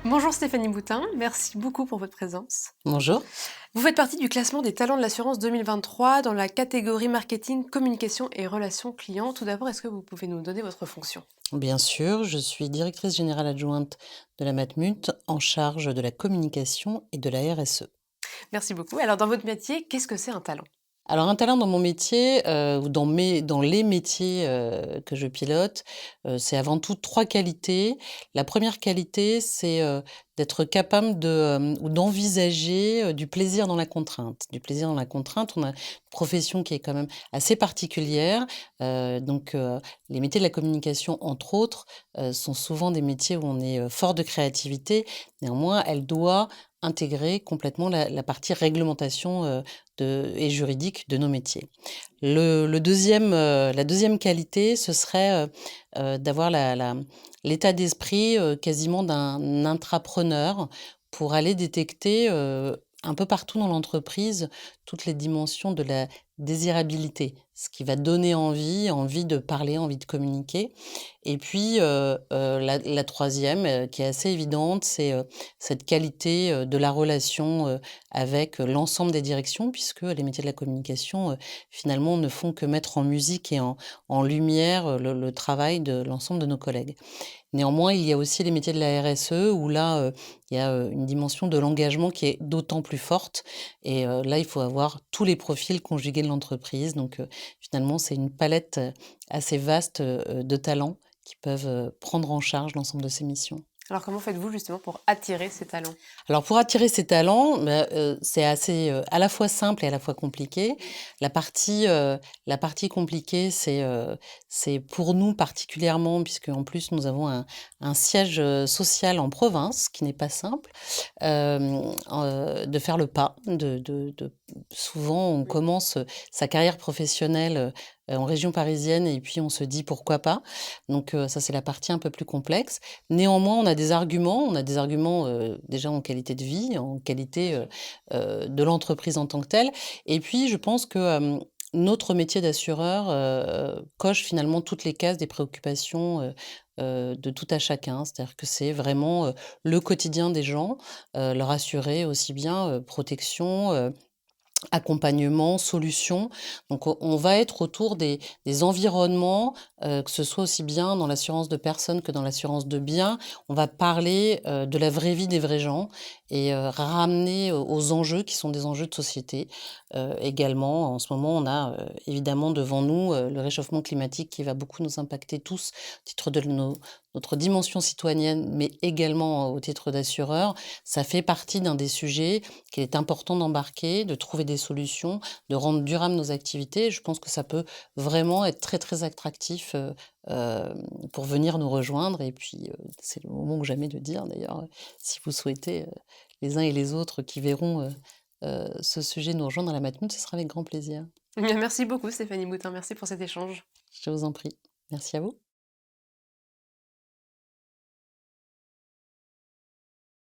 Bonjour Stéphanie Boutin, merci beaucoup pour votre présence. Bonjour. Vous faites partie du classement des talents de l'assurance 2023 dans la catégorie marketing, communication et relations clients. Tout d'abord, est-ce que vous pouvez nous donner votre fonction? Bien sûr, je suis directrice générale adjointe de la Matmut en charge de la communication et de la RSE. Merci beaucoup. Alors, dans votre métier, qu'est-ce que c'est un talent? Alors un talent dans mon métier, ou dans les métiers, que je pilote, c'est avant tout 3 qualités. La première qualité, c'est, d'être capable ou d'envisager, du plaisir dans la contrainte. Du plaisir dans la contrainte, on a une profession qui est quand même assez particulière, les métiers de la communication, entre autres, sont souvent des métiers où on est, fort de créativité. Néanmoins, elle doit intégrer complètement la partie réglementation, et juridique de nos métiers. Le 2e, la deuxième qualité, ce serait, d'avoir l'état d'esprit, quasiment d'un intrapreneur pour aller détecter, un peu partout dans l'entreprise, toutes les dimensions de la désirabilité. Ce qui va donner envie de parler, envie de communiquer et puis, la 3e, qui est assez évidente, c'est, cette qualité, de la relation, avec l'ensemble des directions puisque les métiers de la communication, finalement ne font que mettre en musique et en lumière, le travail de l'ensemble de nos collègues. Néanmoins, il y a aussi les métiers de la RSE où là, il y a, une dimension de l'engagement qui est d'autant plus forte et là, il faut avoir tous les profils conjugués de l'entreprise donc finalement, c'est une palette, assez vaste, de talents qui peuvent, prendre en charge l'ensemble de ces missions. Alors, comment faites-vous justement pour attirer ces talents? Alors pour attirer ces talents, c'est assez, à la fois simple et à la fois compliqué. La partie compliquée, c'est pour nous particulièrement puisque en plus nous avons un siège, social en province qui n'est pas simple, de faire le pas, de souvent on Oui. commence, sa carrière professionnelle, en région parisienne et puis on se dit: «Pourquoi pas?» donc ça c'est la partie un peu plus complexe. Néanmoins, on a des arguments, déjà en qualité de vie, en qualité, de l'entreprise en tant que telle et puis je pense que, notre métier d'assureur, coche finalement toutes les cases des préoccupations, de tout à chacun. C'est-à-dire que c'est vraiment, le quotidien des gens, leur assurer aussi bien, protection, accompagnement, solutions. Donc on va être autour des environnements, que ce soit aussi bien dans l'assurance de personnes que dans l'assurance de biens. On va parler, de la vraie vie des vrais gens et ramener aux enjeux qui sont des enjeux de société. Également, en ce moment, on a, évidemment devant nous, le réchauffement climatique qui va beaucoup nous impacter tous au titre de notre dimension citoyenne, mais également au titre d'assureur. Ça fait partie d'un des sujets qu'il est important d'embarquer, de trouver des solutions, de rendre durables nos activités. Je pense que ça peut vraiment être très, très attractif, pour venir nous rejoindre et puis, c'est le moment ou jamais de dire d'ailleurs, si vous souhaitez, les uns et les autres qui verront, ce sujet nous rejoindre à la Matmut, ce sera avec grand plaisir. Eh bien, merci beaucoup Stéphanie Boutin, merci pour cet échange. Je vous en prie. Merci à vous.